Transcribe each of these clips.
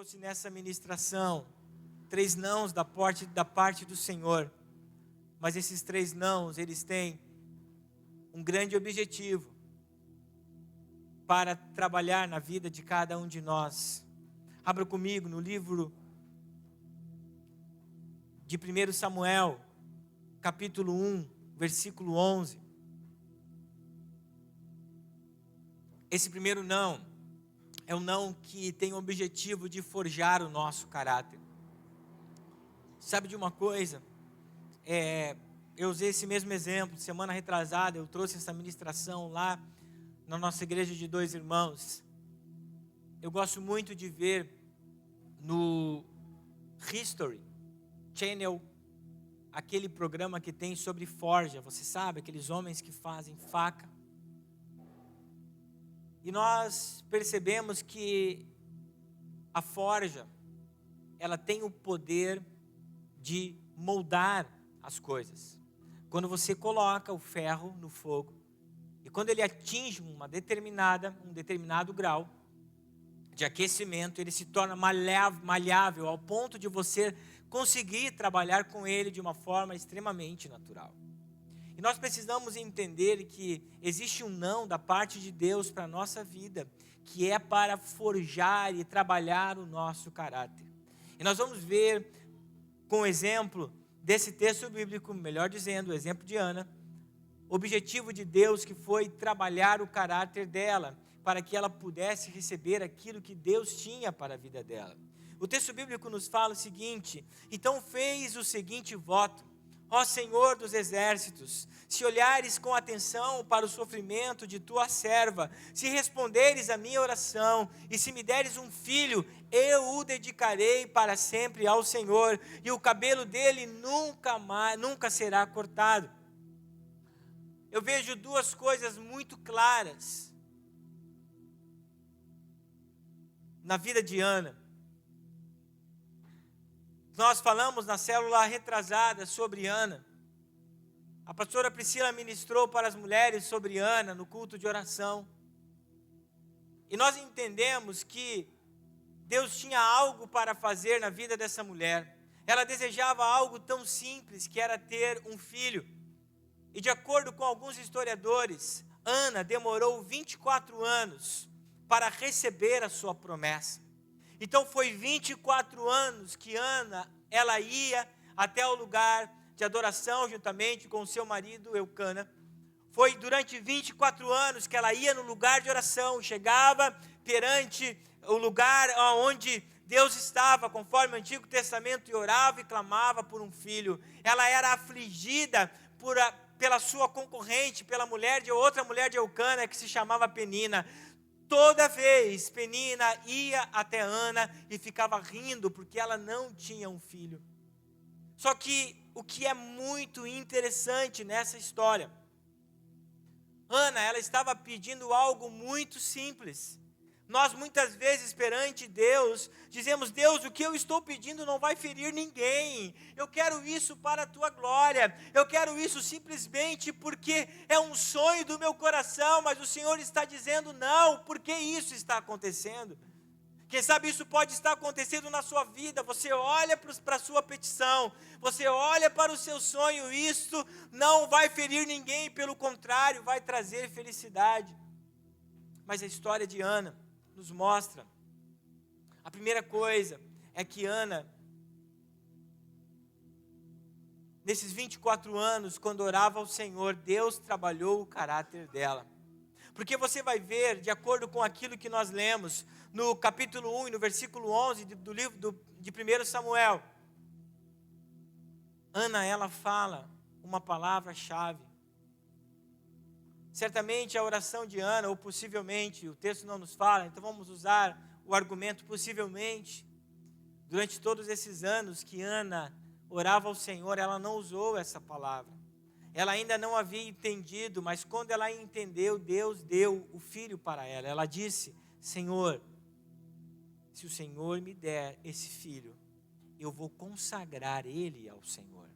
trouxe nessa ministração 3 nãos da parte do Senhor. Mas esses 3 nãos, eles têm um grande objetivo para trabalhar na vida de cada um de nós. Abra comigo no livro de 1 Samuel, capítulo 1, versículo 11. Esse primeiro não é um não que tem o objetivo de forjar o nosso caráter. Sabe de uma coisa? Eu usei esse mesmo exemplo, semana retrasada, eu trouxe essa ministração lá na nossa igreja de 2 irmãos. Eu gosto muito de ver no History Channel, aquele programa que tem sobre forja, você sabe, aqueles homens que fazem faca. E nós percebemos que a forja, ela tem o poder de moldar as coisas. Quando você coloca o ferro no fogo, e quando ele atinge um determinado grau de aquecimento, ele se torna maleável ao ponto de você conseguir trabalhar com ele de uma forma extremamente natural. E nós precisamos entender que existe um não da parte de Deus para a nossa vida, que é para forjar e trabalhar o nosso caráter. E nós vamos ver, com o exemplo desse texto bíblico, melhor dizendo, o exemplo de Ana, o objetivo de Deus que foi trabalhar o caráter dela, para que ela pudesse receber aquilo que Deus tinha para a vida dela. O texto bíblico nos fala o seguinte: então fez o seguinte voto: ó Senhor dos exércitos, se olhares com atenção para o sofrimento de tua serva, se responderes a minha oração, e se me deres um filho, eu o dedicarei para sempre ao Senhor, e o cabelo dele nunca será cortado. Eu vejo 2 coisas muito claras na vida de Ana. Nós falamos na célula retrasada sobre Ana. A pastora Priscila ministrou para as mulheres sobre Ana no culto de oração. E nós entendemos que Deus tinha algo para fazer na vida dessa mulher. Ela desejava algo tão simples, que era ter um filho. E de acordo com alguns historiadores, Ana demorou 24 anos para receber a sua promessa. Então foi 24 anos que ela ia até o lugar de adoração juntamente com o seu marido Eucana. Foi durante 24 anos que ela ia no lugar de oração, chegava perante o lugar onde Deus estava, conforme o Antigo Testamento, e orava e clamava por um filho. Ela era afligida pela sua concorrente, pela outra mulher de Eucana, que se chamava Penina. Toda vez Penina ia até Ana e ficava rindo porque ela não tinha um filho. Só que o que é muito interessante nessa história, Ana, ela estava pedindo algo muito simples. Nós muitas vezes perante Deus, dizemos: Deus, o que eu estou pedindo não vai ferir ninguém. Eu quero isso para a tua glória. Eu quero isso simplesmente porque é um sonho do meu coração. Mas o Senhor está dizendo: não, por que isso está acontecendo? Quem sabe isso pode estar acontecendo na sua vida. Você olha para a sua petição, você olha para o seu sonho. Isto não vai ferir ninguém, pelo contrário, vai trazer felicidade. Mas a história de Ana nos mostra, a primeira coisa é que Ana, nesses 24 anos, quando orava ao Senhor, Deus trabalhou o caráter dela. Porque você vai ver, de acordo com aquilo que nós lemos, no capítulo 1 e no versículo 11 do livro de 1 Samuel, Ana, ela fala uma palavra-chave. Certamente a oração de Ana, ou possivelmente, o texto não nos fala, então vamos usar o argumento possivelmente. Durante todos esses anos que Ana orava ao Senhor, ela não usou essa palavra. Ela ainda não havia entendido, mas quando ela entendeu, Deus deu o filho para ela. Ela disse: Senhor, se o Senhor me der esse filho, eu vou consagrar ele ao Senhor.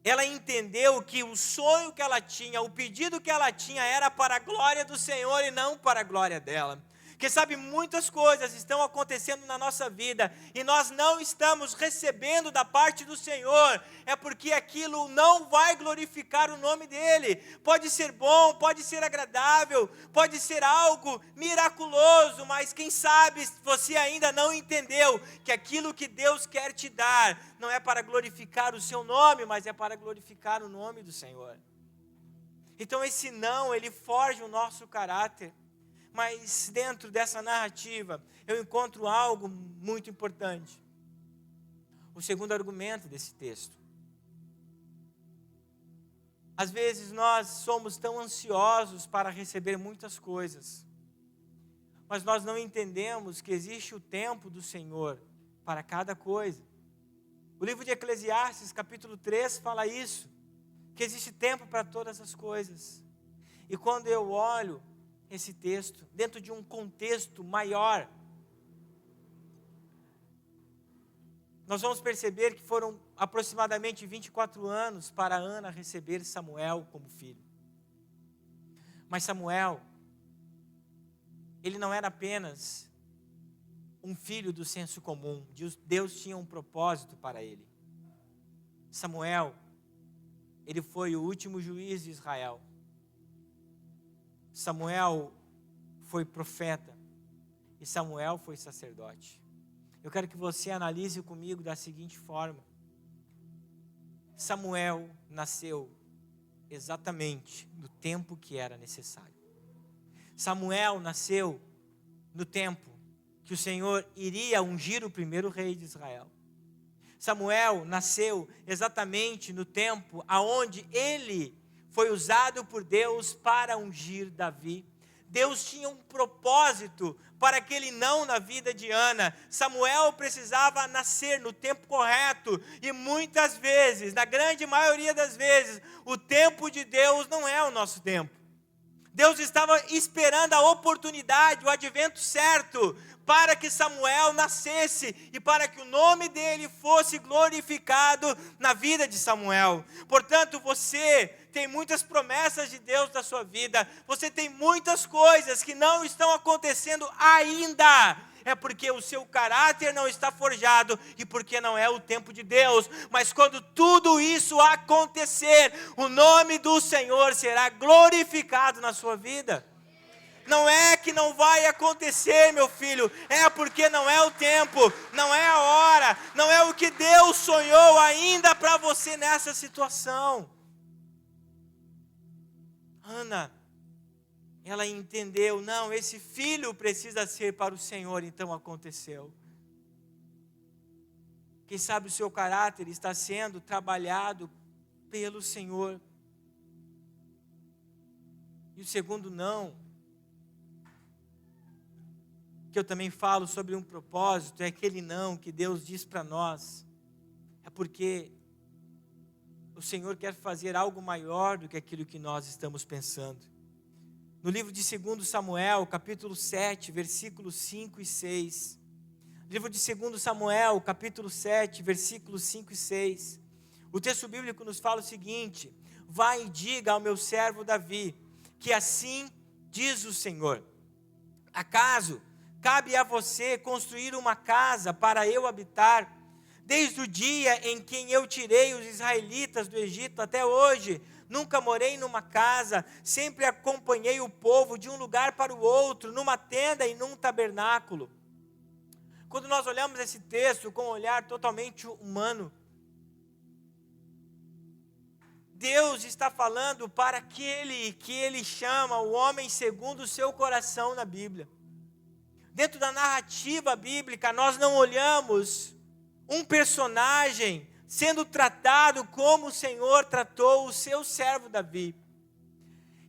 Ela entendeu que o sonho que ela tinha, o pedido que ela tinha era para a glória do Senhor e não para a glória dela. Quem sabe muitas coisas estão acontecendo na nossa vida e nós não estamos recebendo da parte do Senhor, é porque aquilo não vai glorificar o nome dEle. Pode ser bom, pode ser agradável, pode ser algo miraculoso, mas quem sabe você ainda não entendeu que aquilo que Deus quer te dar não é para glorificar o seu nome, mas é para glorificar o nome do Senhor. Então esse não, ele forja o nosso caráter. Mas dentro dessa narrativa, eu encontro algo muito importante. O segundo argumento desse texto. Às vezes nós somos tão ansiosos para receber muitas coisas, mas nós não entendemos que existe o tempo do Senhor para cada coisa. O livro de Eclesiastes, capítulo 3, fala isso, que existe tempo para todas as coisas. E quando eu olho esse texto, dentro de um contexto maior, nós vamos perceber que foram aproximadamente 24 anos para Ana receber Samuel como filho. Mas Samuel, ele não era apenas um filho do senso comum, Deus tinha um propósito para ele. Samuel, ele foi o último juiz de Israel. Samuel foi profeta e Samuel foi sacerdote. Eu quero que você analise comigo da seguinte forma. Samuel nasceu exatamente no tempo que era necessário. Samuel nasceu no tempo que o Senhor iria ungir o primeiro rei de Israel. Samuel nasceu exatamente no tempo aonde ele foi usado por Deus para ungir Davi. Deus tinha um propósito para aquele não na vida de Ana. Samuel precisava nascer no tempo correto. E muitas vezes, na grande maioria das vezes, o tempo de Deus não é o nosso tempo. Deus estava esperando a oportunidade, o advento certo, para que Samuel nascesse e para que o nome dele fosse glorificado na vida de Samuel. Portanto, você tem muitas promessas de Deus na sua vida, você tem muitas coisas que não estão acontecendo ainda. É porque o seu caráter não está forjado e porque não é o tempo de Deus. Mas quando tudo isso acontecer, o nome do Senhor será glorificado na sua vida. Não é que não vai acontecer, meu filho, é porque não é o tempo, não é a hora, não é o que Deus sonhou ainda para você nessa situação. Ana, ela entendeu, não, esse filho precisa ser para o Senhor, então aconteceu. Quem sabe o seu caráter está sendo trabalhado pelo Senhor. E o segundo não, que eu também falo sobre um propósito, é aquele não que Deus diz para nós, é porque o Senhor quer fazer algo maior do que aquilo que nós estamos pensando. No livro de 2 Samuel, capítulo 7, versículos 5 e 6. Livro de 2 Samuel, capítulo 7, versículos 5 e 6. O texto bíblico nos fala o seguinte: vai e diga ao meu servo Davi, que assim diz o Senhor: acaso cabe a você construir uma casa para eu habitar? Desde o dia em que eu tirei os israelitas do Egito até hoje, nunca morei numa casa, sempre acompanhei o povo de um lugar para o outro, numa tenda e num tabernáculo. Quando nós olhamos esse texto com um olhar totalmente humano, Deus está falando para aquele que Ele chama o homem segundo o seu coração na Bíblia. Dentro da narrativa bíblica, nós não olhamos um personagem sendo tratado como o Senhor tratou o seu servo Davi.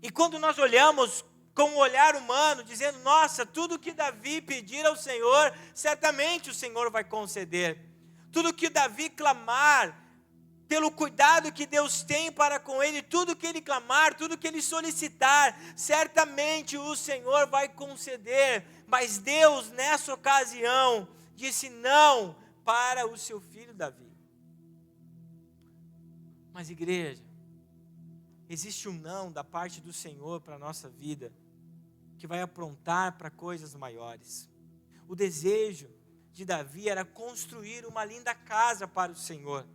E quando nós olhamos com um olhar humano, dizendo, nossa, tudo que Davi pedir ao Senhor, certamente o Senhor vai conceder. Tudo que Davi clamar, pelo cuidado que Deus tem para com ele, tudo que ele clamar, tudo que ele solicitar, certamente o Senhor vai conceder. Mas Deus, nessa ocasião, disse não para o seu filho Davi. Mas igreja, existe um não da parte do Senhor para a nossa vida, que vai aprontar para coisas maiores. O desejo de Davi era construir uma linda casa para o Senhor.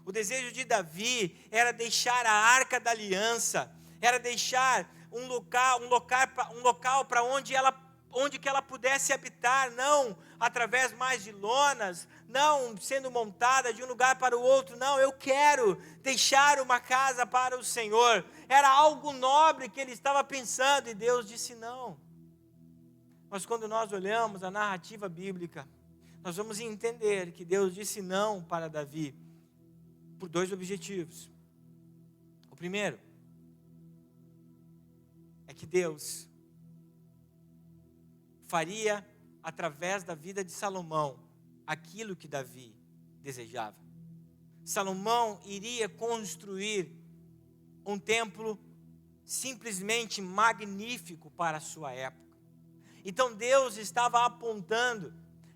O desejo de Davi era deixar a arca da aliança, era deixar um local para onde que ela pudesse habitar, não através mais de lonas, não sendo montada de um lugar para o outro, não, eu quero deixar uma casa para o Senhor. Era algo nobre que ele estava pensando, e Deus disse não. Mas quando nós olhamos a narrativa bíblica, nós vamos entender que Deus disse não para Davi, por dois objetivos. O primeiro é que Deus faria, através da vida de Salomão, aquilo que Davi desejava. Salomão iria construir um templo simplesmente magnífico para a sua época. Então Deus estava apontando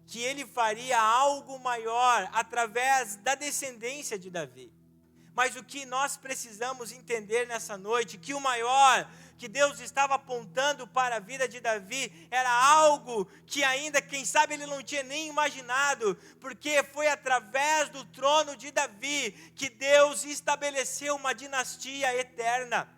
que ele faria algo maior através da descendência de Davi. Mas o que nós precisamos entender nessa noite, que o maior que Deus estava apontando para a vida de Davi, era algo que ainda, quem sabe, ele não tinha nem imaginado, porque foi através do trono de Davi que Deus estabeleceu uma dinastia eterna.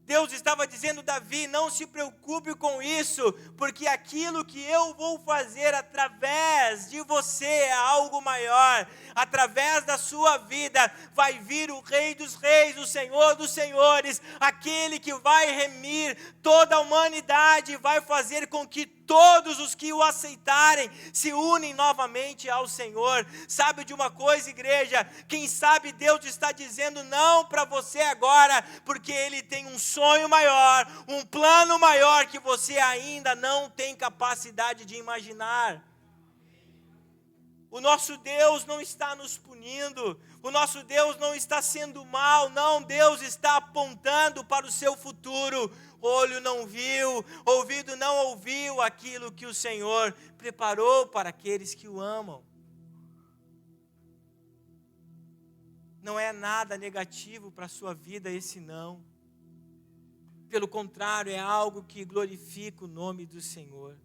Deus estava dizendo: Davi, não se preocupe com isso, porque aquilo que eu vou fazer através de você é algo maior. Através da sua vida vai vir o Rei dos Reis, o Senhor dos Senhores, aquele que vai remir toda a humanidade, vai fazer com que todos os que o aceitarem se unem novamente ao Senhor. Sabe de uma coisa, igreja? Quem sabe Deus está dizendo não para você agora, porque Ele tem um sonho maior, um plano maior que você ainda não tem capacidade de imaginar. O nosso Deus não está nos punindo, o nosso Deus não está sendo mal, não, Deus está apontando para o seu futuro. Olho não viu, ouvido não ouviu aquilo que o Senhor preparou para aqueles que o amam. Não é nada negativo para a sua vida esse não. Pelo contrário, é algo que glorifica o nome do Senhor.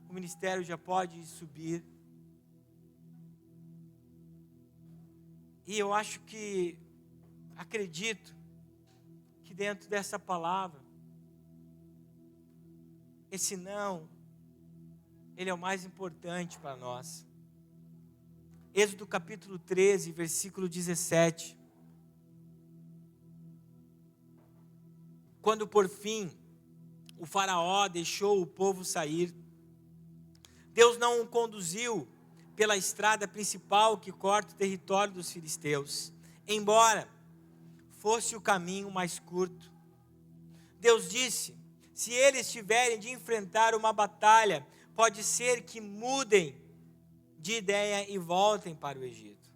O ministério já pode subir. E eu acredito que dentro dessa palavra, esse não, ele é o mais importante para nós. Êxodo capítulo 13, versículo 17. Quando por fim o faraó deixou o povo sair, Deus não o conduziu pela estrada principal que corta o território dos filisteus, embora fosse o caminho mais curto. Deus disse: se eles tiverem de enfrentar uma batalha, pode ser que mudem de ideia e voltem para o Egito.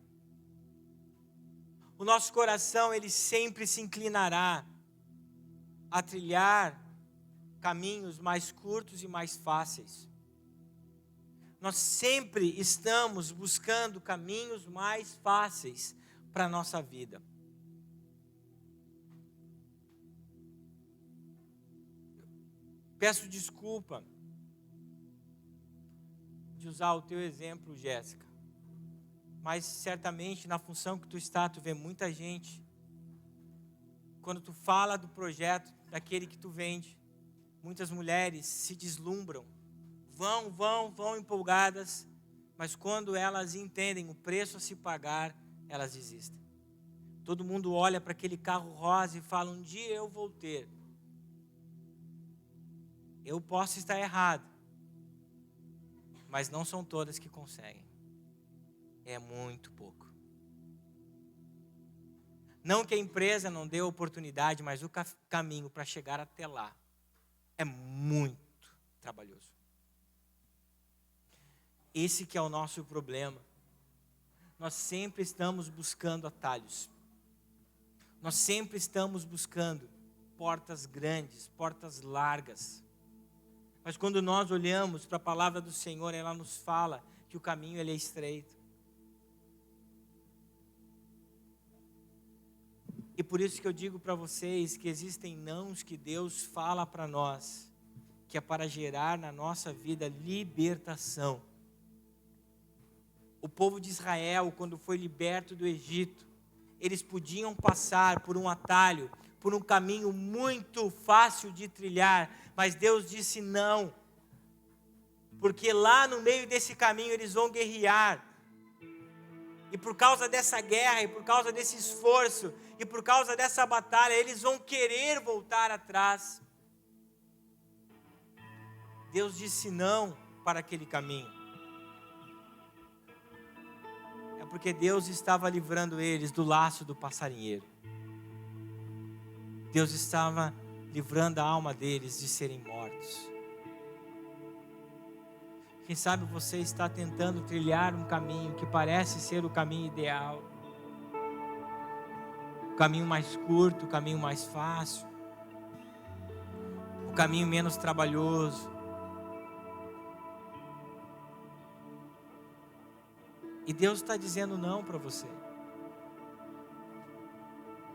O nosso coração, ele sempre se inclinará a trilhar caminhos mais curtos e mais fáceis. Nós sempre estamos buscando caminhos mais fáceis para a nossa vida. Peço desculpa de usar o teu exemplo, Jéssica, mas certamente na função que tu está, tu vê muita gente. Quando tu fala do projeto, daquele que tu vende, muitas mulheres se deslumbram, vão empolgadas, mas quando elas entendem o preço a se pagar, elas desistem. Todo mundo olha para aquele carro rosa e fala: um dia eu vou ter. Eu posso estar errado, mas não são todas que conseguem. É muito pouco. Não que a empresa não dê oportunidade, mas o caminho para chegar até lá é muito trabalhoso. Esse que é o nosso problema. Nós sempre estamos buscando atalhos. Nós sempre estamos buscando portas grandes, portas largas. Mas quando nós olhamos para a palavra do Senhor, ela nos fala que o caminho ele é estreito. E por isso que eu digo para vocês que existem nãos que Deus fala para nós, que é para gerar na nossa vida libertação. O povo de Israel, quando foi liberto do Egito, eles podiam passar por um atalho, por um caminho muito fácil de trilhar, mas Deus disse não, porque lá no meio desse caminho eles vão guerrear, e por causa dessa guerra, e por causa desse esforço, e por causa dessa batalha, eles vão querer voltar atrás. Deus disse não para aquele caminho. É porque Deus estava livrando eles do laço do passarinheiro. Deus estava livrando a alma deles de serem mortos. Quem sabe você está tentando trilhar um caminho que parece ser o caminho ideal. O caminho mais curto, o caminho mais fácil. O caminho menos trabalhoso. E Deus está dizendo não para você.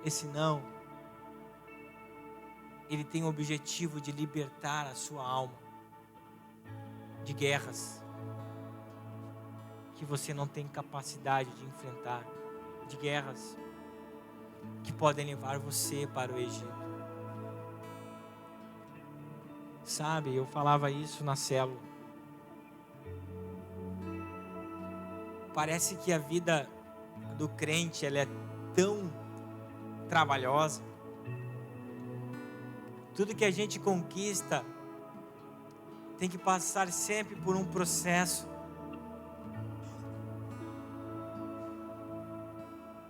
Esse não, ele tem o objetivo de libertar a sua alma de guerras que você não tem capacidade de enfrentar, de guerras que podem levar você para o Egito. Sabe, eu falava isso na célula. Parece que a vida do crente, ela é tão trabalhosa. Tudo que a gente conquista tem que passar sempre por um processo.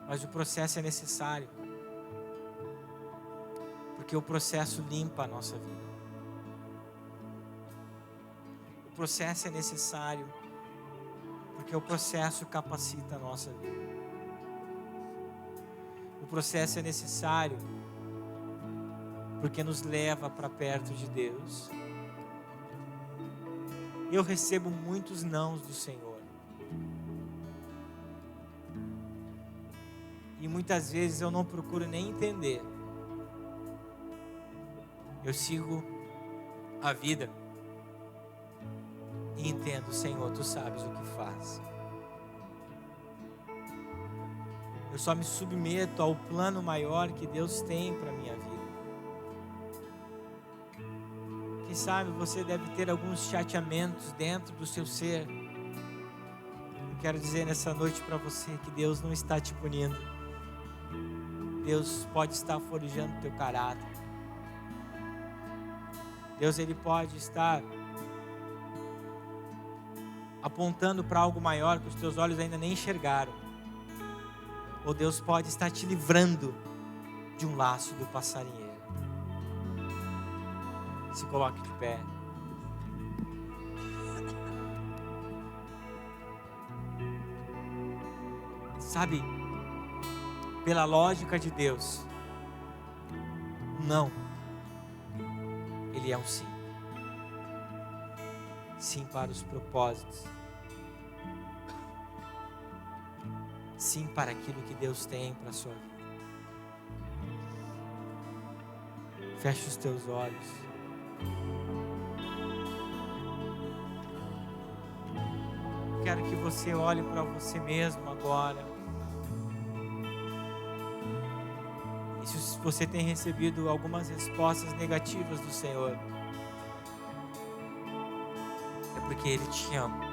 Mas o processo é necessário. Porque o processo limpa a nossa vida. O processo é necessário. Porque o processo capacita a nossa vida. O processo é necessário porque nos leva para perto de Deus. Eu recebo muitos nãos do Senhor. E muitas vezes eu não procuro nem entender. Eu sigo a vida e entendo, Senhor, Tu sabes o que faz. Eu só me submeto ao plano maior que Deus tem para a minha vida. Quem sabe você deve ter alguns chateamentos dentro do seu ser. Eu quero dizer nessa noite para você que Deus não está te punindo. Deus pode estar forjando o teu caráter. Deus, Ele pode estar apontando para algo maior que os teus olhos ainda nem enxergaram. Ou Deus pode estar te livrando de um laço do passarinheiro. Se coloque de pé. Sabe, pela lógica de Deus, não, Ele é um sim. Sim para os propósitos. Sim para aquilo que Deus tem para a sua vida. Feche os teus olhos. Quero que você olhe para você mesmo agora. E se você tem recebido algumas respostas negativas do Senhor, é porque Ele te ama.